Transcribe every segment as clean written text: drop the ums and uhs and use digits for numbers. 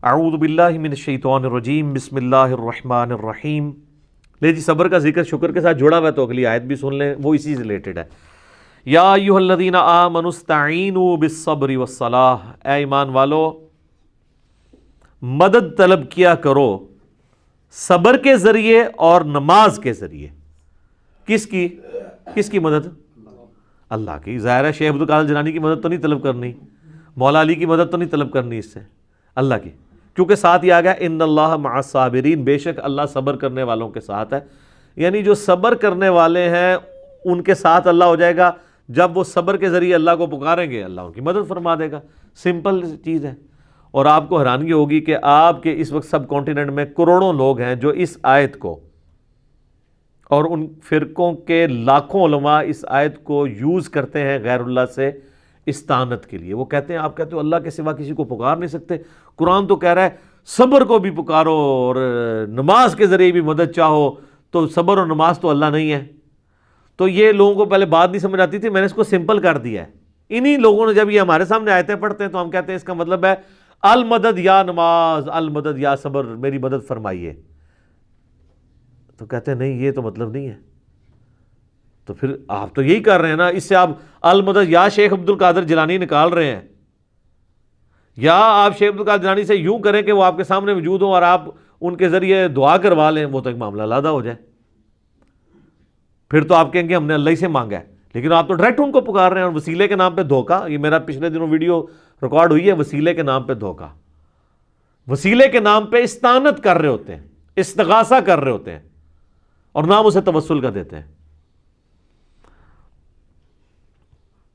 اعوذ باللہ من الشیطان الرجیم، بسم اللہ الرحمن الرحیم۔ لے جی، صبر کا ذکر شکر کے ساتھ جڑا ہوا ہے تو اگلی آیت بھی سن لیں، وہ اسی سے ریلیٹڈ ہے۔ یا ایھا الذین آمنوا استعینوا بالصبر والصلاۃ، اے ایمان والو مدد طلب کیا کرو صبر کے ذریعے اور نماز کے ذریعے۔ کس کی مدد؟ اللہ کی۔ ظاہر ہے شیخ عبد القادر جیلانی کی مدد تو نہیں طلب کرنی، مولا علی کی مدد تو نہیں طلب کرنی، اس سے اللہ کی، کیونکہ ساتھ ہی آ گیا ان اللہ مع الصابرین، بے شک اللہ صبر کرنے والوں کے ساتھ ہے۔ یعنی جو صبر کرنے والے ہیں ان کے ساتھ اللہ ہو جائے گا، جب وہ صبر کے ذریعے اللہ کو پکاریں گے اللہ ان کی مدد فرما دے گا۔ سمپل چیز ہے۔ اور آپ کو حیرانگی ہوگی کہ آپ کے اس وقت سب کانٹیننٹ میں کروڑوں لوگ ہیں جو اس آیت کو اور ان فرقوں کے لاکھوں علماء اس آیت کو یوز کرتے ہیں غیر اللہ سے استعانت کے لیے۔ وہ کہتے ہیں، آپ کہتے ہو اللہ کے سوا کسی کو پکار نہیں سکتے، قرآن تو کہہ رہا ہے صبر کو بھی پکارو اور نماز کے ذریعے بھی مدد چاہو، تو صبر اور نماز تو اللہ نہیں ہے۔ تو یہ لوگوں کو پہلے بات نہیں سمجھ آتی تھی، میں نے اس کو سمپل کر دیا ہے۔ انہی لوگوں نے جب یہ ہمارے سامنے آیتیں پڑھتے ہیں تو ہم کہتے ہیں اس کا مطلب ہے المدد یا نماز، المدد یا صبر، میری مدد فرمائیے۔ تو کہتے ہیں نہیں، یہ تو مطلب نہیں ہے۔ تو پھر آپ تو یہی کر رہے ہیں نا، اس سے آپ المدد یا شیخ عبد القادر جیلانی نکال رہے ہیں، یا آپ شیخ عبد القادر جیلانی سے یوں کریں کہ وہ آپ کے سامنے موجود ہوں اور آپ ان کے ذریعے دعا کروا لیں، وہ تو ایک معاملہ علیحدہ ہو جائے۔ پھر تو آپ کہیں گے ہم نے اللہ ہی سے مانگا ہے، لیکن آپ تو ڈائریکٹ ان کو پکار رہے ہیں، اور وسیلے کے نام پہ دھوکہ۔ یہ میرا پچھلے دنوں ویڈیو ریکارڈ ہوئی ہے، وسیلے کے نام پہ دھوکہ، وسیلے کے نام پہ استعانت کر رہے ہوتے ہیں، استغاثہ کر رہے ہوتے ہیں، اور نام اسے توسل کا دیتے ہیں۔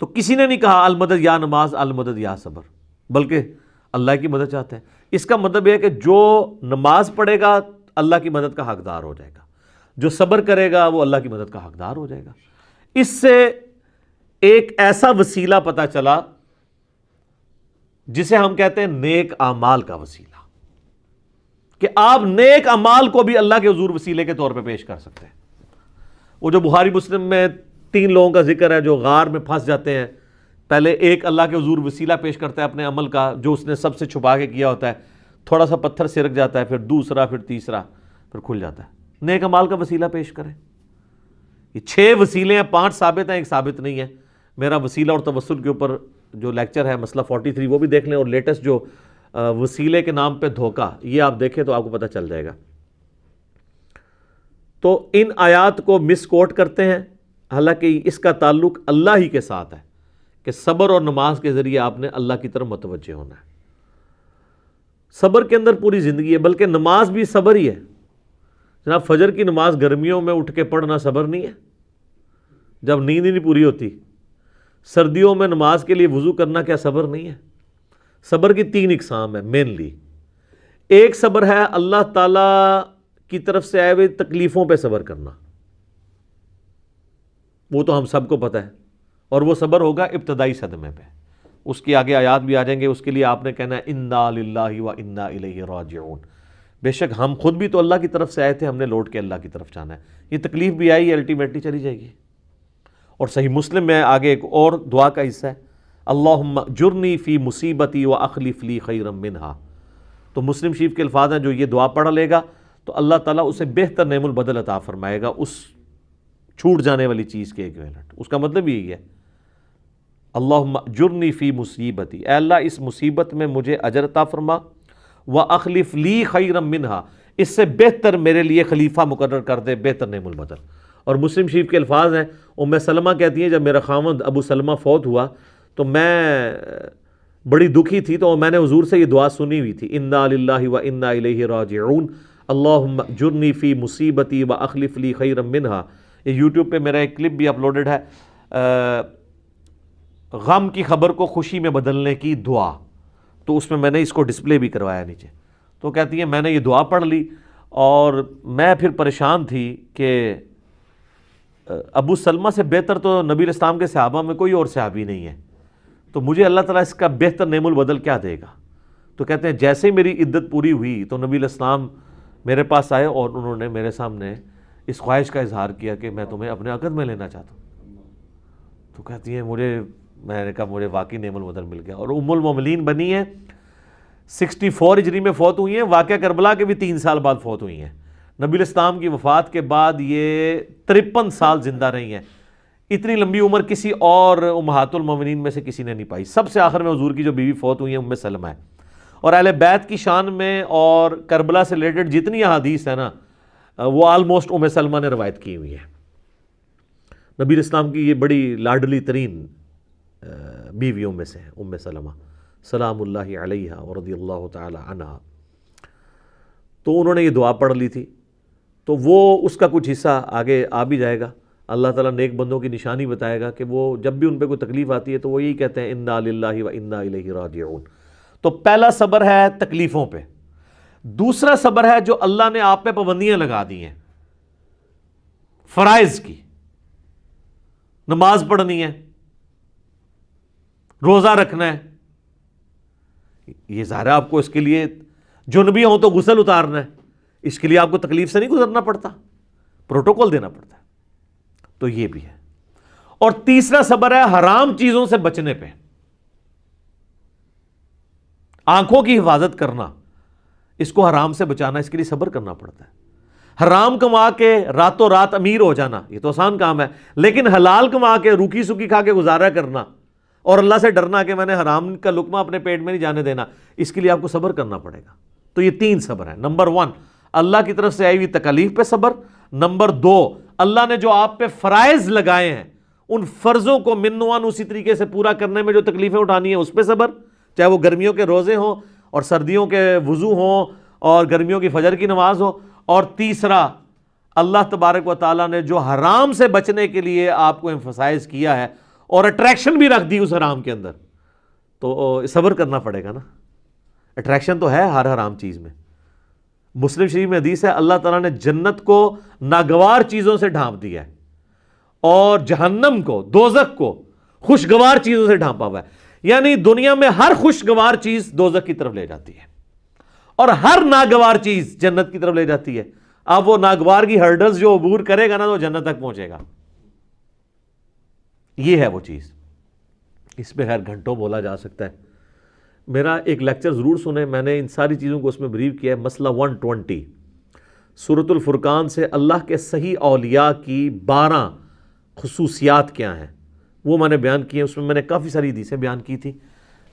تو کسی نے نہیں کہا المدد یا نماز، المدد یا صبر، بلکہ اللہ کی مدد چاہتے ہیں۔ اس کا مطلب یہ ہے کہ جو نماز پڑھے گا اللہ کی مدد کا حقدار ہو جائے گا، جو صبر کرے گا وہ اللہ کی مدد کا حقدار ہو جائے گا۔ اس سے ایک ایسا وسیلہ پتہ چلا جسے ہم کہتے ہیں نیک اعمال کا وسیلہ، کہ آپ نیک اعمال کو بھی اللہ کے حضور وسیلے کے طور پہ پیش کر سکتے ہیں۔ وہ جو بخاری مسلم میں 3 لوگوں کا ذکر ہے جو غار میں پھنس جاتے ہیں، پہلے ایک اللہ کے حضور وسیلہ پیش کرتا ہے اپنے عمل کا جو اس نے سب سے چھپا کے کیا ہوتا ہے، تھوڑا سا پتھر سرک جاتا ہے، پھر دوسرا، پھر تیسرا، پھر کھل جاتا ہے۔ نیک اعمال کا وسیلہ پیش کریں۔ یہ 6 وسیلے ہیں، 5 ثابت ہیں، ایک ثابت نہیں ہے۔ میرا وسیلہ اور توسل کے اوپر جو لیکچر ہے مسئلہ 43 وہ بھی دیکھ لیں، اور لیٹسٹ جو وسیلے کے نام پہ دھوکہ، یہ آپ دیکھیں تو آپ کو پتہ چل جائے گا۔ تو ان آیات کو مس کوٹ کرتے ہیں، حالانکہ اس کا تعلق اللہ ہی کے ساتھ ہے کہ صبر اور نماز کے ذریعے آپ نے اللہ کی طرف متوجہ ہونا ہے۔ صبر کے اندر پوری زندگی ہے، بلکہ نماز بھی صبر ہی ہے۔ جناب فجر کی نماز گرمیوں میں اٹھ کے پڑھنا صبر نہیں ہے جب نیند ہی نہیں پوری ہوتی؟ سردیوں میں نماز کے لیے وضو کرنا کیا صبر نہیں ہے؟ صبر کی 3 اقسام ہے مینلی۔ ایک صبر ہے اللہ تعالیٰ کی طرف سے آئے ہوئے تکلیفوں پہ صبر کرنا، وہ تو ہم سب کو پتہ ہے، اور وہ صبر ہوگا ابتدائی صدمے پہ۔ اس کی آگے آیات بھی آ جائیں گے، اس کے لیے آپ نے کہنا ہے انا للہ و انا الیہ راجعون، بے شک ہم خود بھی تو اللہ کی طرف سے آئے تھے، ہم نے لوٹ کے اللہ کی طرف جانا ہے۔ یہ تکلیف بھی آئی، الٹیمیٹلی چلی جائے گی۔ اور صحیح مسلم میں آگے ایک اور دعا کا حصہ ہے، اللہم اجرنی فی مصیبتی واخلف لی خیرا منہا۔ تو مسلم شریف کے الفاظ ہیں، جو یہ دعا پڑھ لے گا تو اللہ تعالیٰ اسے بہتر نعم البدل عطا فرمائے گا اس چھوٹ جانے والی چیز کے ایکویلنٹ۔ اس کا مطلب یہی ہے اللہم اجرنی فی مصیبتی، اے اللہ اس مصیبت میں مجھے اجر عطا فرما، واخلف لی خیرا منہا، اس سے بہتر میرے لیے خلیفہ مقرر کر دے، بہتر نعم البدل۔ اور مسلم شریف کے الفاظ ہیں، ام سلمہ کہتی ہیں جب میرا خاوند ابو سلمہ فوت ہوا تو میں بڑی دکھی تھی، تو میں نے حضور سے یہ دعا سنی ہوئی تھی، انا للہ و انا الیہ راجعون، اللہم اجرنی فی مصیبتی واخلف لی خیرا منہا۔ یہ یوٹیوب پہ میرا ایک کلپ بھی اپلوڈڈ ہے، غم کی خبر کو خوشی میں بدلنے کی دعا، تو اس میں میں نے اس کو ڈسپلے بھی کروایا نیچے۔ تو کہتی ہیں میں نے یہ دعا پڑھ لی اور میں پھر پریشان تھی کہ ابو سلمہ سے بہتر تو نبی الاسلام کے صحابہ میں کوئی اور صحابی نہیں ہے، تو مجھے اللہ تعالیٰ اس کا بہتر نعم البدل کیا دے گا؟ تو کہتے ہیں جیسے ہی میری عدت پوری ہوئی تو نبی الاسلام میرے پاس آئے اور انہوں نے میرے سامنے اس خواہش کا اظہار کیا کہ میں تمہیں اپنے عقد میں لینا چاہتا ہوں۔ تو کہتی ہیں میں نے کہا مجھے واقعی نعم البدل مل گیا، اور ام المومنین بنی ہیں 64 ہجری میں فوت ہوئی ہیں، واقعہ کربلا کے بھی 3 سال بعد فوت ہوئی ہیں۔ نبی الاسلام کی وفات کے بعد یہ 53 سال زندہ رہی ہیں۔ اتنی لمبی عمر کسی اور امہات المومنین میں سے کسی نے نہیں پائی۔ سب سے آخر میں حضور کی جو بیوی فوت ہوئی ہیں ام سلمہ ہے۔ اور اہل بیت کی شان میں اور کربلا سے ریلیٹڈ جتنی احادیث ہیں نا وہ آلموسٹ ام سلمہ نے روایت کی ہوئی ہے۔ نبی الاسلام کی یہ بڑی لاڈلی ترین بیویوں میں سے ہے ام سلمہ سلام اللہ علیہا ورضی اللہ تعالی عنہا۔ تو انہوں نے یہ دعا پڑھ لی تھی، تو وہ اس کا کچھ حصہ آگے آ بھی جائے گا۔ اللہ تعالیٰ نیک بندوں کی نشانی بتائے گا کہ وہ جب بھی ان پہ کوئی تکلیف آتی ہے تو وہ یہی کہتے ہیں انا للہ و انا الیہ راجعون۔ تو پہلا صبر ہے تکلیفوں پہ، دوسرا صبر ہے جو اللہ نے آپ پہ پابندیاں لگا دی ہیں فرائض کی، نماز پڑھنی ہے، روزہ رکھنا ہے۔ یہ ظاہر ہے آپ کو اس کے لیے جنبی ہوں تو غسل اتارنا ہے، اس کے لیے آپ کو تکلیف سے نہیں گزرنا پڑتا، پروٹوکول دینا پڑتا ہے۔ تو یہ بھی ہے۔ اور تیسرا صبر ہے حرام چیزوں سے بچنے پہ، آنکھوں کی حفاظت کرنا، اس کو حرام سے بچانا، اس کے لیے صبر کرنا پڑتا ہے۔ حرام کما کے راتوں رات امیر ہو جانا یہ تو آسان کام ہے، لیکن حلال کما کے روکی سکی کھا کے گزارا کرنا اور اللہ سے ڈرنا کہ میں نے حرام کا لقمہ اپنے پیٹ میں نہیں جانے دینا، اس کے لیے آپ کو صبر کرنا پڑے گا۔ تو یہ 3 صبر ہیں۔ نمبر 1 اللہ کی طرف سے آئی ہوئی تکالیف پہ صبر، نمبر 2 اللہ نے جو آپ پہ فرائض لگائے ہیں ان فرضوں کو منوان اسی طریقے سے پورا کرنے میں جو تکلیفیں اٹھانی ہیں اس پہ صبر، چاہے وہ گرمیوں کے روزے ہوں اور سردیوں کے وضو ہوں اور گرمیوں کی فجر کی نماز ہو، اور تیسرا اللہ تبارک و تعالیٰ نے جو حرام سے بچنے کے لیے آپ کو ایمفسائز کیا ہے اور اٹریکشن بھی رکھ دی اس حرام کے اندر، تو صبر کرنا پڑے گا نا۔ اٹریکشن تو ہے ہر حرام چیز میں۔ مسلم شریف میں حدیث ہے اللہ تعالیٰ نے جنت کو ناگوار چیزوں سے ڈھانپ دیا ہے اور جہنم کو، دوزخ کو خوشگوار چیزوں سے ڈھانپا ہوا ہے، یعنی دنیا میں ہر خوشگوار چیز دوزخ کی طرف لے جاتی ہے اور ہر ناگوار چیز جنت کی طرف لے جاتی ہے۔ اب وہ ناگوار کی ہرڈلز جو عبور کرے گا نا تو جنت تک پہنچے گا، یہ ہے وہ چیز۔ اس پہ خیر گھنٹوں بولا جا سکتا ہے، میرا ایک لیکچر ضرور سنیں، میں نے ان ساری چیزوں کو اس میں بریف کیا ہے۔ مسئلہ 120 سورۃ الفرقان سے اللہ کے صحیح اولیاء کی 12 خصوصیات کیا ہیں وہ میں نے بیان کی ہیں، اس میں میں نے کافی ساری حدیثیں بیان کی تھی،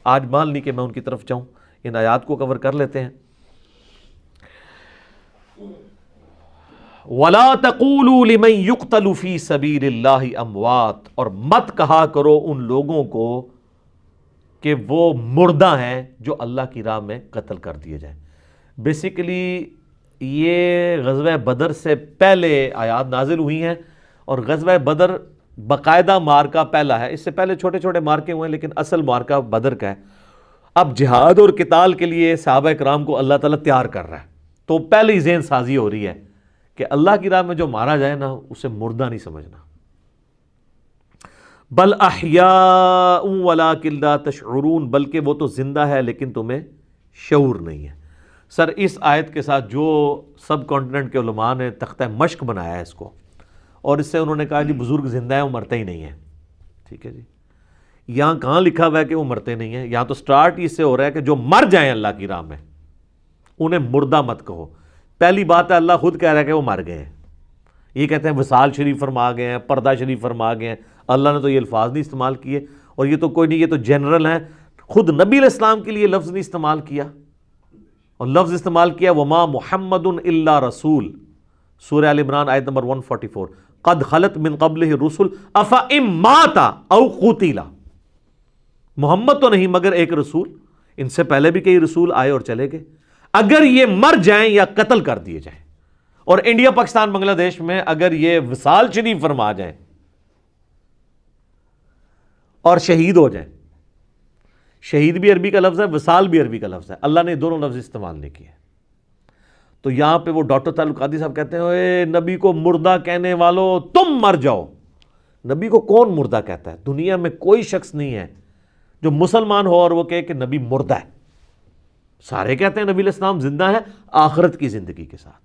آج مال نہیں کہ میں ان کی طرف جاؤں، ان آیات کو کور کر لیتے ہیں۔ وَلَا تَقُولُوا لِمَنْ يُقْتَلُ فِي سَبِيلِ اللَّهِ أَمْوَاتٌ، اور مت کہا کرو ان لوگوں کو کہ وہ مردہ ہیں جو اللہ کی راہ میں قتل کر دیے جائیں۔ بیسیکلی یہ غزوہ بدر سے پہلے آیات نازل ہوئی ہیں، اور غزوہ بدر باقاعدہ مارکہ پہلا ہے، اس سے پہلے چھوٹے چھوٹے مارکے ہوئے ہیں لیکن اصل مارکہ بدر کا ہے۔ اب جہاد اور قتال کے لیے صحابہ کرام کو اللہ تعالیٰ تیار کر رہا ہے، تو پہلے ذہن سازی ہو رہی ہے کہ اللہ کی راہ میں جو مارا جائے نا اسے مردہ نہیں سمجھنا۔ بل احیاء ولکن لا تشعرون، بلکہ وہ تو زندہ ہے لیکن تمہیں شعور نہیں ہے۔ سر اس آیت کے ساتھ جو سب کانٹیننٹ کے علماء نے تختہ مشق بنایا ہے اس کو، اور اس سے انہوں نے کہا جی بزرگ زندہ ہیں وہ مرتے ہی نہیں ہیں، ٹھیک ہے جی، یہاں کہاں لکھا ہوا ہے کہ وہ مرتے نہیں ہیں؟ یہاں تو سٹارٹ اس سے ہو رہا ہے کہ جو مر جائیں اللہ کی راہ میں انہیں مردہ مت کہو۔ پہلی بات ہے اللہ خود کہہ رہا ہے کہ وہ مر گئے ہیں، یہ کہتے ہیں وصال شریف فرما گئے ہیں، پردہ شریف فرما گئے ہیں، اللہ نے تو یہ الفاظ نہیں استعمال کیے، اور یہ تو کوئی نہیں، یہ تو جنرل ہیں، خود نبی علیہ السلام کے لیے لفظ نہیں استعمال کیا، اور لفظ استعمال کیا وما محمد الا رسول، سورہ آل عمران آیت نمبر 144، قد خلت من قبلہ الرسل افئن مات او قتل، محمد تو نہیں مگر ایک رسول، ان سے پہلے بھی کئی رسول آئے اور چلے گئے، اگر یہ مر جائیں یا قتل کر دیے جائیں، اور انڈیا پاکستان بنگلہ دیش میں اگر یہ وصال شریف فرما جائیں اور شہید ہو جائیں، شہید بھی عربی کا لفظ ہے، وصال بھی عربی کا لفظ ہے، اللہ نے دونوں لفظ استعمال نہیں کیے۔ تو یہاں پہ وہ ڈاکٹر تعلق قادری صاحب کہتے ہیں اے نبی کو مردہ کہنے والوں تم مر جاؤ۔ نبی کو کون مردہ کہتا ہے؟ دنیا میں کوئی شخص نہیں ہے جو مسلمان ہو اور وہ کہے کہ نبی مردہ ہے، سارے کہتے ہیں نبی علیہ السلام زندہ ہے آخرت کی زندگی کے ساتھ۔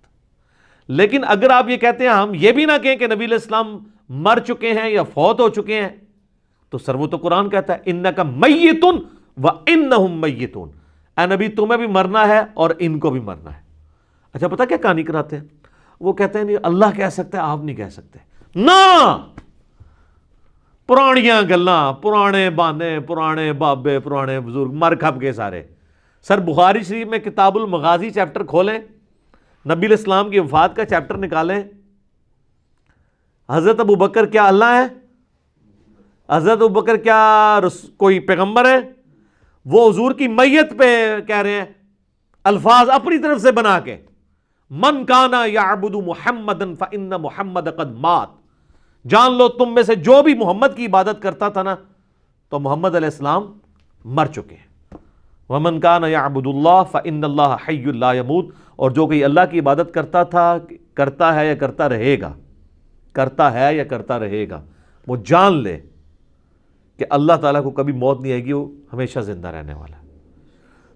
لیکن اگر آپ یہ کہتے ہیں ہم یہ بھی نہ کہیں کہ نبی علیہ السلام مر چکے ہیں یا فوت ہو چکے ہیں، تو سر وہ تو قرآن کہتا ہے انک میت وانہم میتون، اے نبی تمہیں بھی مرنا ہے اور ان کو بھی مرنا ہے۔ اچھا پتہ کیا کہانی کراتے ہیں؟ وہ کہتے ہیں نہیں اللہ کہہ سکتا ہے آپ نہیں کہہ سکتے، نہ پرانیاں گلاں، پرانے بانے، پرانے بابے، پرانے بزرگ مر کھپ گئے سارے۔ سر بخاری شریف میں کتاب المغازی چیپٹر کھولیں، نبی علیہ السلام کی وفات کا چیپٹر نکالیں، حضرت ابوبکر کیا اللہ ہے؟ حضرت ابوبکر کیا کوئی پیغمبر ہے؟ وہ حضور کی میت پہ کہہ رہے ہیں الفاظ اپنی طرف سے بنا کے، من کانا یعبد محمدا فإن محمد قد مات، جان لو تم میں سے جو بھی محمد کی عبادت کرتا تھا نا تو محمد علیہ السلام مر چکے ہیں۔ ومن کان یعبد اللہ فإن اللہ حی لا یموت، اور جو کوئی اللہ کی عبادت کرتا تھا، کرتا ہے یا کرتا رہے گا، کرتا ہے یا کرتا رہے گا، وہ جان لے کہ اللہ تعالیٰ کو کبھی موت نہیں آئے گی، وہ ہمیشہ زندہ رہنے والا ہے۔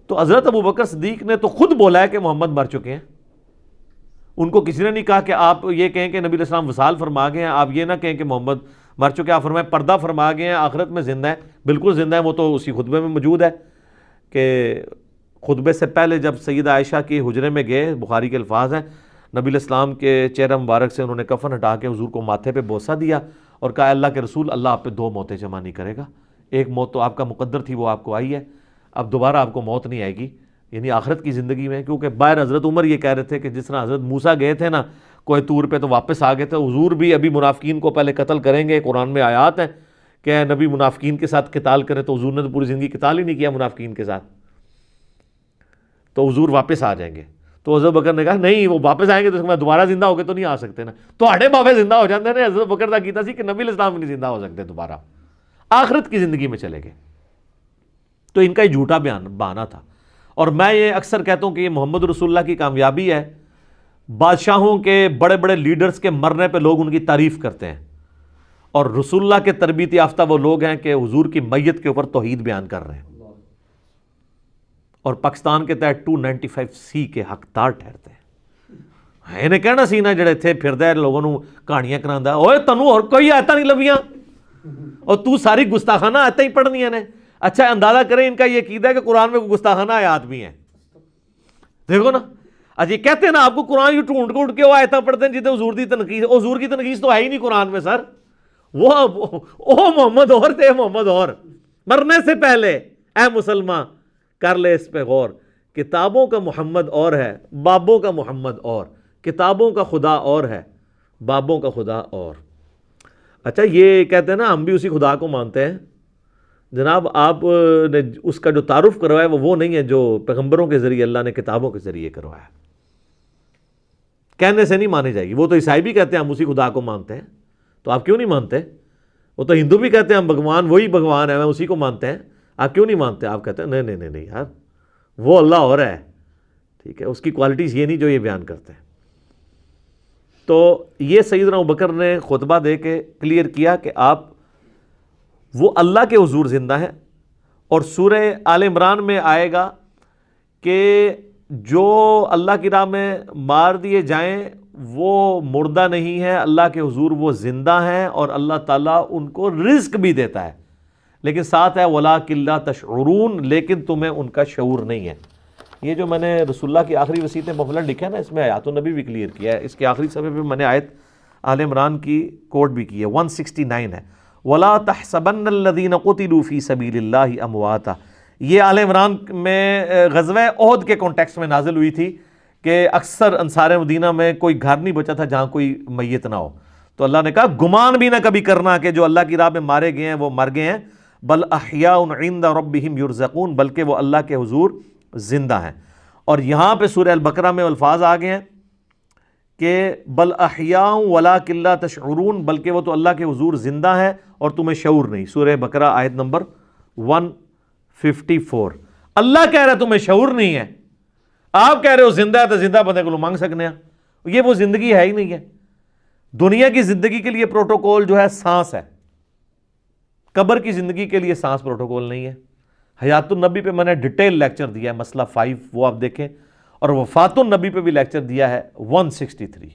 تو حضرت ابوبکر صدیق نے تو خود بولا ہے کہ محمد مر چکے ہیں، ان کو کسی نے نہیں کہا کہ آپ یہ کہیں کہ نبی علیہ السلام وصال فرما گئے ہیں، آپ یہ نہ کہیں کہ محمد مر چکے، آپ فرمائیں پردہ فرما گئے ہیں، آخرت میں زندہ ہے، بالکل زندہ ہے۔ وہ تو اسی خطبے میں موجود ہے کہ خطبے سے پہلے جب سیدہ عائشہ کے حجرے میں گئے، بخاری کے الفاظ ہیں، نبی علیہ السلام کے چہرہ مبارک سے انہوں نے کفن ہٹا کے حضور کو ماتھے پہ بوسہ دیا اور کہا اللہ کے رسول اللہ آپ پہ دو موتیں جمع نہیں کرے گا، ایک موت تو آپ کا مقدر تھی وہ آپ کو آئی ہے، اب دوبارہ آپ کو موت نہیں آئے گی، یعنی آخرت کی زندگی میں۔ کیونکہ باہر حضرت عمر یہ کہہ رہے تھے کہ جس طرح حضرت موسیٰ گئے تھے نا کوہ طور پہ تو واپس آ گئے تھے، حضور بھی ابھی منافقین کو پہلے قتل کریں گے، قرآن میں آیات ہیں کہ نبی منافقین کے ساتھ قتال کرے، تو حضور نے تو پوری زندگی قتال ہی نہیں کیا منافقین کے ساتھ، تو حضور واپس آ جائیں گے۔ تو حضرت بکر نے کہا نہیں، وہ واپس آئیں گے تو اس کے بعد دوبارہ زندہ ہو گئے تو نہیں آ سکتے نا، تو آڑے بابے زندہ ہو جاتے ہیں۔ حضرت بکر دا کیتا سی کہ نبی علیہ السلام نہیں زندہ ہو سکتے دوبارہ، آخرت کی زندگی میں چلے گئے۔ تو ان کا یہ جھوٹا بہانہ تھا، اور میں یہ اکثر کہتا ہوں کہ یہ محمد رسول اللہ کی کامیابی ہے۔ بادشاہوں کے بڑے بڑے لیڈرز کے مرنے پہ لوگ ان کی تعریف کرتے ہیں، اور رسول اللہ کے تربیت یافتہ وہ لوگ ہیں کہ حضور کی میت کے اوپر توحید بیان کر رہے ہیں، اور پاکستان کے تحت 295C کے حقدار ٹھہرتے ہیں۔ انہیں کہنا سی نا جڑے تھے پھردے لوگوں نو کہانیاں کراندا، اوے تنوں اور کوئی آیتاں نہیں لبیاں اور تو ساری گستاخانہ آیتاں ہی پڑھنیاں نے۔ اچھا اندازہ کریں ان کا یہ عقیدہ ہے کہ قرآن میں گستاخانہ آیات بھی ہیں، دیکھو نا۔ اچھا یہ کہتے ہیں نا آپ کو قرآن یوں ڈھونڈ ڈھونڈ کے وہ آیتاں پڑھتے ہیں جتنے حضور دی تنقید، حضور کی تنقید تو ہے ہی نہیں قرآن میں سر، وہ محمد اور تھے، محمد اور مرنے سے پہلے اے مسلمان کر لے اس پہ غور، کتابوں کا محمد اور ہے، بابوں کا محمد اور، کتابوں کا خدا اور ہے، بابوں کا خدا اور۔ اچھا یہ کہتے ہیں نا ہم بھی اسی خدا کو مانتے ہیں، جناب آپ نے اس کا جو تعارف کروایا وہ نہیں ہے جو پیغمبروں کے ذریعے اللہ نے کتابوں کے ذریعے کروایا، کہنے سے نہیں مانی جائے گی۔ وہ تو عیسائی بھی کہتے ہیں ہم اسی خدا کو مانتے ہیں، تو آپ کیوں نہیں مانتے؟ وہ تو ہندو بھی کہتے ہیں ہم بھگوان وہی بھگوان ہے، ہم اسی کو مانتے ہیں، آپ کیوں نہیں مانتے؟ آپ کہتے ہیں نہیں نہیں نہیں یار وہ اللہ اور ہے، ٹھیک ہے، اس کی کوالٹیز یہ نہیں جو یہ بیان کرتے ہیں۔ تو یہ سیدنا ابوبکر نے خطبہ دے کے کلیئر کیا کہ آپ وہ اللہ کے حضور زندہ ہیں، اور سورہ آل عمران میں آئے گا کہ جو اللہ کی راہ میں مار دیے جائیں وہ مردہ نہیں ہے، اللہ کے حضور وہ زندہ ہیں، اور اللہ تعالیٰ ان کو رزق بھی دیتا ہے، لیکن ساتھ ہے وَلَٰكِن لَا تَشْعُرُونَ، لیکن تمہیں ان کا شعور نہیں ہے۔ یہ جو میں نے رسول اللہ کی آخری وصیت مفلن لکھا ہے نا، اس میں آیات النبی بھی کلیئر کیا ہے، اس کے آخری صفحے پہ میں نے آیت آل عمران کی کوٹ بھی کی ہے، 169 ہے، وَلَا تَحْسَبَنَّ الَّذِينَ قُتِلُوا فِي سَبِيلِ اللَّهِ أَمْوَاتًا۔ یہ آل عمران میں غزوہ احد کے کانٹیکسٹ میں نازل ہوئی تھی کہ اکثر انصار مدینہ میں کوئی گھر نہیں بچا تھا جہاں کوئی میت نہ ہو، تو اللہ نے کہا گمان بھی نہ کبھی کرنا کہ جو اللہ کی راہ میں مارے گئے ہیں وہ مر گئے ہیں، بل احیاء عند ربہم یرزقون، بلکہ وہ اللہ کے حضور زندہ ہیں۔ اور یہاں پہ سورہ البقرہ میں الفاظ آ گئے ہیں کہ بل احیاء ولکن لا تشعرون، بلکہ وہ تو اللہ کے حضور زندہ ہے اور تمہیں شعور نہیں۔ سورہ بقرہ آیت نمبر 154۔ اللہ کہہ رہا ہے تمہیں شعور نہیں ہے، آپ کہہ رہے ہو زندہ ہے تو زندہ بندے کو مانگ سکنے ہیں، یہ وہ زندگی ہے ہی نہیں ہے۔ دنیا کی زندگی کے لیے پروٹوکول جو ہے سانس ہے، قبر کی زندگی کے لیے سانس پروٹوکول نہیں ہے۔ حیات النبی پہ میں نے ڈیٹیل لیکچر دیا ہے، مسئلہ 5 وہ آپ دیکھیں، اور وفات النبی پہ بھی لیکچر دیا ہے 163۔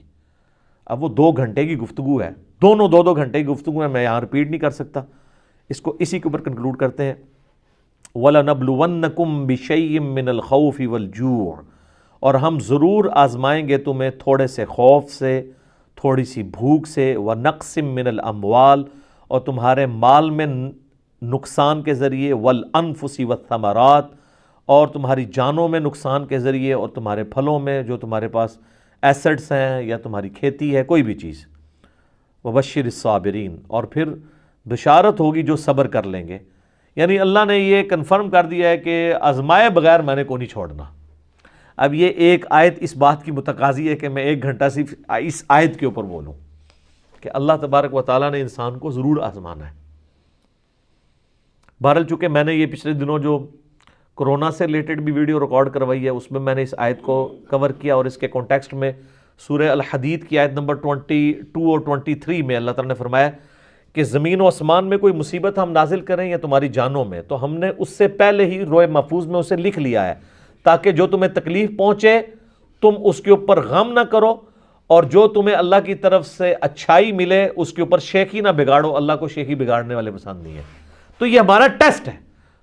اب وہ 2 گھنٹے کی گفتگو ہے، دونوں 2 گھنٹے کی گفتگو ہے، میں یہاں ریپیٹ نہیں کر سکتا، اس کو اسی کے اوپر کنکلوڈ کرتے ہیں۔ وَلَنَبْلُوَنَّكُمْ بِشَيْءٍ مِّنَ الْخَوْفِ وَالْجُوعِ، اور ہم ضرور آزمائیں گے تمہیں تھوڑے سے خوف سے، تھوڑی سی بھوک سے، وَنَقْصٍ مِّنَ الْأَمْوَالِ، اور تمہارے مال میں نقصان کے ذریعے، وَالْأَنفُسِ وَالثَّمَرَاتِ، اور تمہاری جانوں میں نقصان کے ذریعے، اور تمہارے پھلوں میں جو تمہارے پاس ایسٹس ہیں یا تمہاری کھیتی ہے، کوئی بھی چیز۔ وَبَشِّرِ الصَّابِرِينَ، اور پھر بشارت ہوگی جو صبر کر لیں گے۔ یعنی اللہ نے یہ کنفرم کر دیا ہے کہ آزمائے بغیر میں نے کو نہیں چھوڑنا۔ اب یہ ایک آیت اس بات کی متقاضی ہے کہ میں 1 گھنٹہ صرف اس آیت کے اوپر بولوں کہ اللہ تبارک و تعالیٰ نے انسان کو ضرور آزمانا ہے۔ بہرحال چونکہ میں نے یہ پچھلے دنوں جو کرونا سے ریلیٹڈ بھی ویڈیو ریکارڈ کروائی ہے، اس میں میں نے اس آیت کو کور کیا، اور اس کے کانٹیکسٹ میں سورہ الحدید کی آیت نمبر 22 اور 23 میں اللہ تعالیٰ نے فرمایا کہ زمین و آسمان میں کوئی مصیبت ہم نازل کریں یا تمہاری جانوں میں، تو ہم نے اس سے پہلے ہی لوح محفوظ میں اسے لکھ لیا ہے، تاکہ جو تمہیں تکلیف پہنچے تم اس کے اوپر غم نہ کرو، اور جو تمہیں اللہ کی طرف سے اچھائی ملے اس کے اوپر شیخی نہ بگاڑو۔ اللہ کو شیخی بگاڑنے والے پسند نہیں ہے۔ تو یہ ہمارا ٹیسٹ ہے۔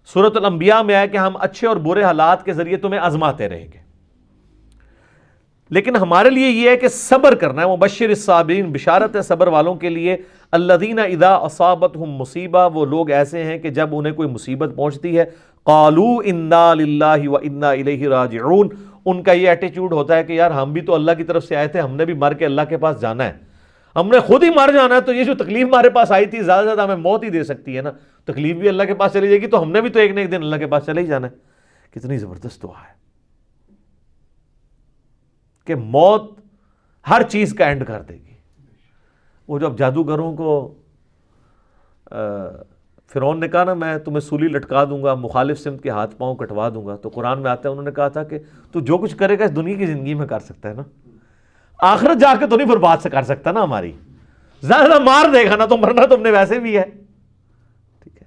سورۃ الانبیاء میں آیا کہ ہم اچھے اور برے حالات کے ذریعے تمہیں آزماتے رہیں گے، لیکن ہمارے لیے یہ ہے کہ صبر کرنا ہے۔ مبشر الصابرین، بشارت ہے صبر والوں کے لیے۔ الذین اذا اصابتہم مصیبہ، وہ لوگ ایسے ہیں کہ جب انہیں کوئی مصیبت پہنچتی ہے، قالوا انا للہ وانا الیہ راجعون، ان کا یہ ایٹیچیوڈ ہوتا ہے کہ یار ہم بھی تو اللہ کی طرف سے آئے تھے، ہم نے بھی مر کے اللہ کے پاس جانا ہے، ہم نے خود ہی مر جانا ہے، تو یہ جو تکلیف ہمارے پاس آئی تھی زیادہ سے زیادہ ہمیں موت ہی دے سکتی ہے نا، تکلیف بھی اللہ کے پاس چلی جائے گی تو ہم نے بھی تو ایک نہ ایک دن اللہ کے پاس چلے ہی جانا ہے۔ کتنی زبردست دعا ہے کہ موت ہر چیز کا اینڈ کر دے گی۔ وہ جب جادوگروں کو فرعون نے کہا نا میں تمہیں سولی لٹکا دوں گا، مخالف سمت کے ہاتھ پاؤں کٹوا دوں گا، تو قرآن میں آتا ہے انہوں نے کہا تھا کہ تو جو کچھ کرے گا اس دنیا کی زندگی میں کر سکتا ہے نا، آخرت جا کے تو نہیں برباد سے کر سکتا نا ہماری، زیادہ مار دے گا نا، تو مرنا تم نے ویسے بھی ہے، ٹھیک ہے،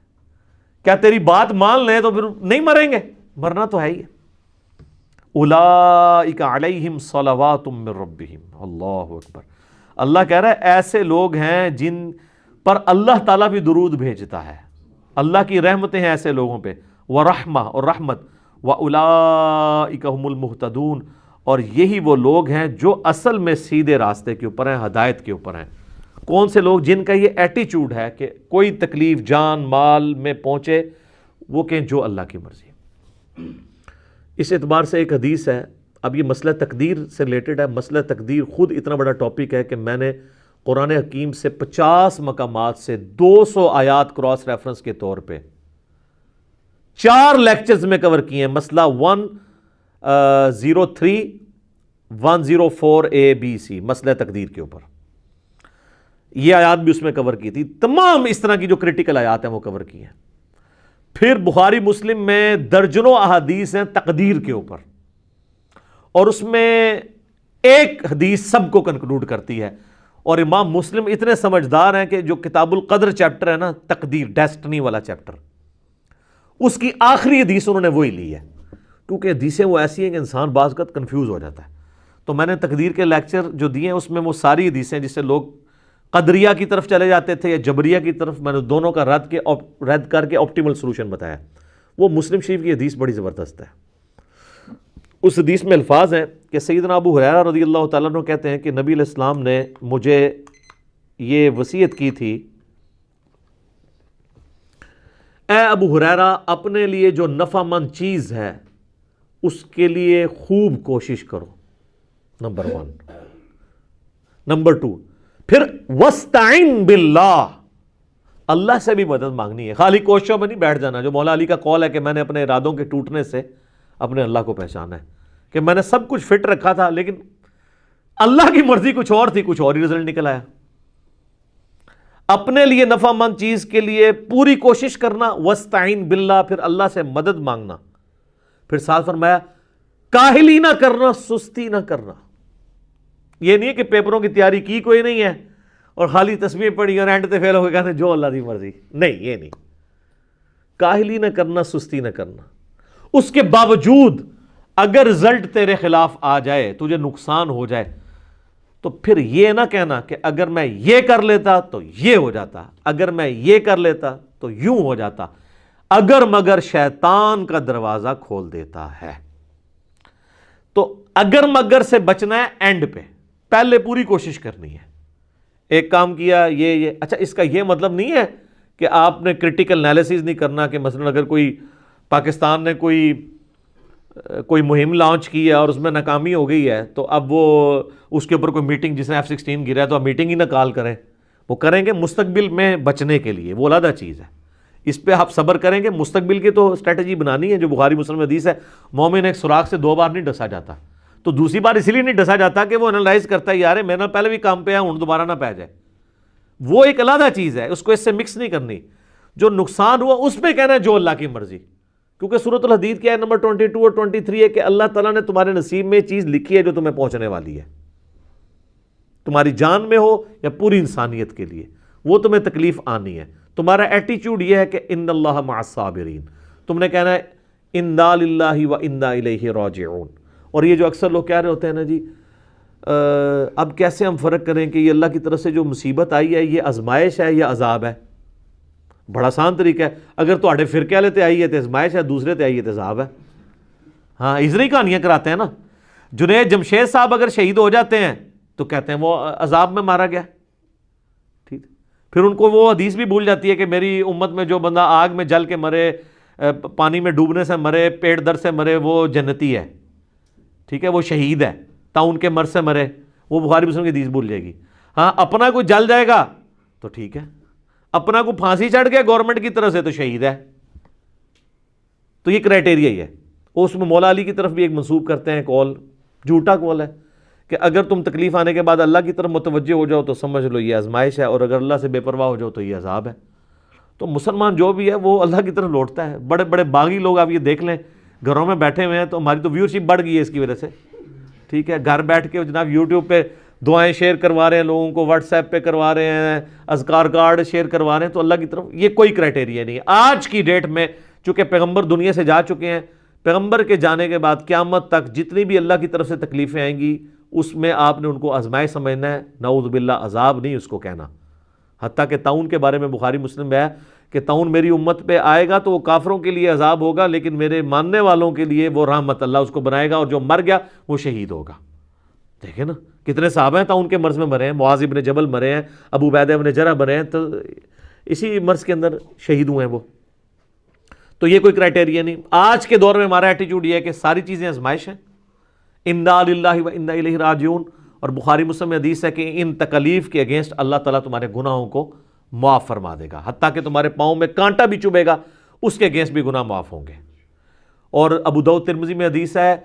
کیا تیری بات مان لیں تو پھر نہیں مریں گے، مرنا تو ہے ہی ہے۔ اولئک علیہم صلوات من ربہم، اللہ اکبر۔ اللہ کہہ رہا ہے ایسے لوگ ہیں جن پر اللہ تعالیٰ بھی درود بھیجتا ہے، اللہ کی رحمتیں ہیں ایسے لوگوں پہ، ورحمہ، اور رحمت، واولئک هم المہتدون، اور یہی وہ لوگ ہیں جو اصل میں سیدھے راستے کے اوپر ہیں، ہدایت کے اوپر ہیں۔ کون سے لوگ؟ جن کا یہ ایٹیچیوڈ ہے کہ کوئی تکلیف جان مال میں پہنچے وہ کہیں جو اللہ کی مرضی۔ اس اعتبار سے ایک حدیث ہے، اب یہ مسئلہ تقدیر سے ریلیٹڈ ہے۔ مسئلہ تقدیر خود اتنا بڑا ٹاپک ہے کہ میں نے قرآن حکیم سے 50 مقامات سے 200 آیات کراس ریفرنس کے طور پہ 4 لیکچرز میں کور کیے ہیں۔ مسئلہ 103 104 ABC، مسئلہ تقدیر کے اوپر یہ آیات بھی اس میں کور کی تھی۔ تمام اس طرح کی جو کریٹیکل آیات ہیں وہ کور کی ہیں۔ پھر بخاری مسلم میں درجنوں احادیث ہیں تقدیر کے اوپر، اور اس میں ایک حدیث سب کو کنکلوڈ کرتی ہے، اور امام مسلم اتنے سمجھدار ہیں کہ جو کتاب القدر چیپٹر ہے نا، تقدیر ڈیسٹنی والا چیپٹر، اس کی آخری حدیث انہوں نے وہی لی ہے، کیونکہ حدیثیں وہ ایسی ہیں کہ انسان بعض اوقات کنفیوز ہو جاتا ہے۔ تو میں نے تقدیر کے لیکچر جو دیے ہیں اس میں وہ ساری حدیثیں جس سے لوگ قدریہ کی طرف چلے جاتے تھے یا جبریہ کی طرف، میں نے دونوں کا رد کر کے آپٹیمل سولوشن بتایا۔ وہ مسلم شریف کی حدیث بڑی زبردست ہے۔ اس حدیث میں الفاظ ہیں کہ سیدنا ابو ہریرہ رضی اللہ تعالیٰ عنہ کہتے ہیں کہ نبی علیہ السلام نے مجھے یہ وصیت کی تھی، اے ابو ہریرہ اپنے لیے جو نفع مند چیز ہے اس کے لیے خوب کوشش کرو، نمبر 1۔ نمبر 2، پھر وَاسْتَعِن بِاللَّهِ، اللہ سے بھی مدد مانگنی ہے، خالی کوششوں میں نہیں بیٹھ جانا۔ جو مولا علی کا قول ہے کہ میں نے اپنے ارادوں کے ٹوٹنے سے اپنے اللہ کو پہچانا ہے، کہ میں نے سب کچھ فٹ رکھا تھا لیکن اللہ کی مرضی کچھ اور تھی، کچھ اور ہی رزلٹ نکل آیا۔ اپنے لیے نفع مند چیز کے لیے پوری کوشش کرنا، وَاسْتَعِن بِاللَّهِ، پھر اللہ سے مدد مانگنا، پھر ساتھ فرمایا کاہلی نہ کرنا، سستی نہ کرنا۔ یہ نہیں ہے کہ پیپروں کی تیاری کی کوئی نہیں ہے اور خالی تسبیح پڑھی اور اینڈ تے فیل ہو کے کہتے ہیں جو اللہ دی مرضی، نہیں، یہ نہیں۔ کاہلی نہ کرنا، سستی نہ کرنا، اس کے باوجود اگر رزلٹ تیرے خلاف آ جائے، تجھے نقصان ہو جائے، تو پھر یہ نہ کہنا کہ اگر میں یہ کر لیتا تو یہ ہو جاتا، اگر میں یہ کر لیتا تو یوں ہو جاتا۔ اگر مگر شیطان کا دروازہ کھول دیتا ہے. تو اگر مگر سے بچنا ہے اینڈ پہ، پہلے پوری کوشش کرنی ہے. ایک کام کیا یہ اچھا، اس کا یہ مطلب نہیں ہے کہ آپ نے کرٹیکل انالیسز نہیں کرنا کہ مثلا اگر کوئی پاکستان نے کوئی مہم لانچ کی ہے اور اس میں ناکامی ہو گئی ہے تو اب وہ اس کے اوپر کوئی میٹنگ، جس نے F-16 گرا ہے تو اب میٹنگ ہی نہ کال کریں. وہ کریں گے مستقبل میں بچنے کے لیے، وہ علیحدہ چیز ہے. اس پہ آپ صبر کریں گے. مستقبل کی تو اسٹریٹجی بنانی ہے. جو بخاری مسلم حدیث ہے، مومن ایک سوراخ سے 2 بار نہیں ڈسا جاتا. تو دوسری بار اس لیے نہیں ڈسا جاتا کہ وہ انالائز کرتا ہے یار میرے پہلے بھی کام پہ ہے، ہوں دوبارہ نہ پہ جائے. وہ ایک علیحدہ چیز ہے، اس کو اس سے مکس نہیں کرنی. جو نقصان ہوا اس پہ کہنا ہے جو اللہ کی مرضی. کیونکہ سورۃ الحدید کیا ہے نمبر 22 اور 23 ہے کہ اللہ تعالیٰ نے تمہارے نصیب میں چیز لکھی ہے جو تمہیں پہنچنے والی ہے، تمہاری جان میں ہو یا پوری انسانیت کے لیے، وہ تمہیں تکلیف آنی ہے. تمہارا ایٹیچیوڈ یہ ہے کہ ان اللہ مع الصابرین. تم نے کہنا ہے انا للہ و انا الیہ راجعون. اور یہ جو اکثر لوگ کہہ رہے ہوتے ہیں نا جی اب کیسے ہم فرق کریں کہ یہ اللہ کی طرف سے جو مصیبت آئی ہے یہ آزمائش ہے یا عذاب ہے. بڑا آسان طریقہ ہے. اگر تواڈے فرقے والے تے آئی ہے تو آزمائش ہے، دوسرے تے آئی ہے تو عذاب ہے. ہاں اس طرح کہانیاں کراتے ہیں نا. جنید جمشید صاحب اگر شہید ہو جاتے ہیں تو کہتے ہیں وہ عذاب میں مارا گیا. ٹھیک، پھر ان کو وہ حدیث بھی بھول جاتی ہے کہ میری امت میں جو بندہ آگ میں جل کے مرے، پانی میں ڈوبنے سے مرے، پیٹ درد سے مرے، وہ جنتی ہے. ٹھیک ہے، وہ شہید ہے. طاعون کے مرض سے مرے، وہ بخاری مسلم کی حدیث بھول جائے گی. ہاں اپنا کوئی جل جائے گا تو ٹھیک ہے، اپنا کو پھانسی چڑھ گیا گورنمنٹ کی طرف سے تو شہید ہے. تو یہ کرائٹیریا ہی ہے. اس میں مولا علی کی طرف بھی ایک منسوب کرتے ہیں کال، جھوٹا کال ہے کہ اگر تم تکلیف آنے کے بعد اللہ کی طرف متوجہ ہو جاؤ تو سمجھ لو یہ آزمائش ہے، اور اگر اللہ سے بے پرواہ ہو جاؤ تو یہ عذاب ہے. تو مسلمان جو بھی ہے وہ اللہ کی طرف لوٹتا ہے. بڑے بڑے باغی لوگ آپ یہ دیکھ لیں گھروں میں بیٹھے ہوئے ہیں، تو ہماری تو ویورشپ بڑھ گئی ہے اس کی وجہ سے. ٹھیک ہے، گھر بیٹھ کے جناب یوٹیوب پہ دعائیں شیئر کروا رہے ہیں لوگوں کو، واٹس ایپ پہ کروا رہے ہیں، اذکار کارڈ شیئر کروا رہے ہیں. تو اللہ کی طرف یہ کوئی کرائٹیریا نہیں ہے. آج کی ڈیٹ میں چونکہ پیغمبر دنیا سے جا چکے ہیں، پیغمبر کے جانے کے بعد قیامت تک جتنی بھی اللہ کی طرف سے تکلیفیں آئیں گی اس میں آپ نے ان کو آزمائش سمجھنا ہے، نعوذ باللہ عذاب نہیں اس کو کہنا. حتیٰ کہ طاعون کے بارے میں بخاری مسلم میں ہے کہ طاعون میری امت پہ آئے گا تو وہ کافروں کے لیے عذاب ہوگا، لیکن میرے ماننے والوں کے لیے وہ رحمت، اللہ اس کو بنائے گا، اور جو مر گیا وہ شہید ہوگا. دیکھیں نا کتنے صحابہ ہیں طاعون کے مرض میں مرے ہیں. معاذ ابن جبل مرے ہیں، ابو عبیدہ ابن جرح مرے ہیں، تو اسی مرض کے اندر شہید ہوئے ہیں وہ. تو یہ کوئی کرائٹیریا نہیں. آج کے دور میں ہمارا ایٹیچیوڈ یہ ہے کہ ساری چیزیں آزمائش ہیں. انا للہ و انا الیہ راجعون. اور بخاری مسلم میں حدیث ہے کہ ان تکالیف کے اگینسٹ اللہ تعالیٰ تمہارے گناہوں کو معاف فرما دے گا، حتیٰ کہ تمہارے پاؤں میں کانٹا بھی چبھے گا اس کے اگینسٹ بھی گناہ معاف ہوں گے. اور ابو داؤد ترمذی میں حدیث ہے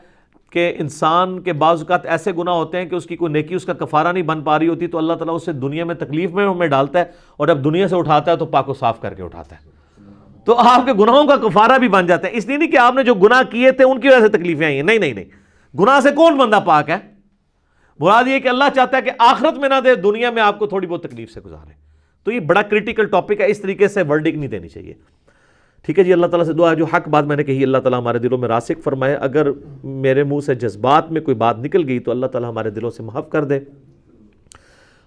کہ انسان کے بعض اوقات ایسے گناہ ہوتے ہیں کہ اس کی کوئی نیکی اس کا کفارہ نہیں بن پا رہی ہوتی، تو اللہ تعالیٰ اسے دنیا میں تکلیف میں ہمیں ڈالتا ہے، اور جب دنیا سے اٹھاتا ہے تو پاک و صاف کر کے اٹھاتا ہے. تو آپ کے گناہوں کا کفارہ بھی بن جاتا ہے. اس لیے نہیں کہ آپ نے جو گناہ کیے تھے ان کی وجہ سے تکلیفیں آئی ہیں، نہیں نہیں نہیں. گناہ سے کون بندہ پاک ہے؟ مراد یہ کہ اللہ چاہتا ہے کہ آخرت میں نہ دے، دنیا میں آپ کو تھوڑی بہت تکلیف سے گزارے. تو یہ بڑا کرٹیکل ٹاپک ہے، اس طریقے سے ورڈک نہیں دینی چاہیے. ٹھیک ہے جی، اللہ تعالیٰ سے دعا ہے جو حق بات میں نے کہی اللہ تعالیٰ ہمارے دلوں میں راسخ فرمائے. اگر میرے منہ سے جذبات میں کوئی بات نکل گئی تو اللہ تعالیٰ ہمارے دلوں سے محف کر دے.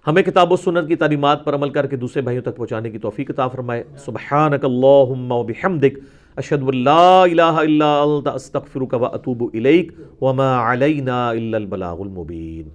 ہمیں کتاب و سنت کی تعلیمات پر عمل کر کے دوسرے بھائیوں تک پہنچانے کی توفیق عطا فرمائے. سبحانک اللہم و بحمدک، اشہد ان لا الہ الا انت، استغفرک و اتوب الیک، وما علینا الا البلاغ المبین.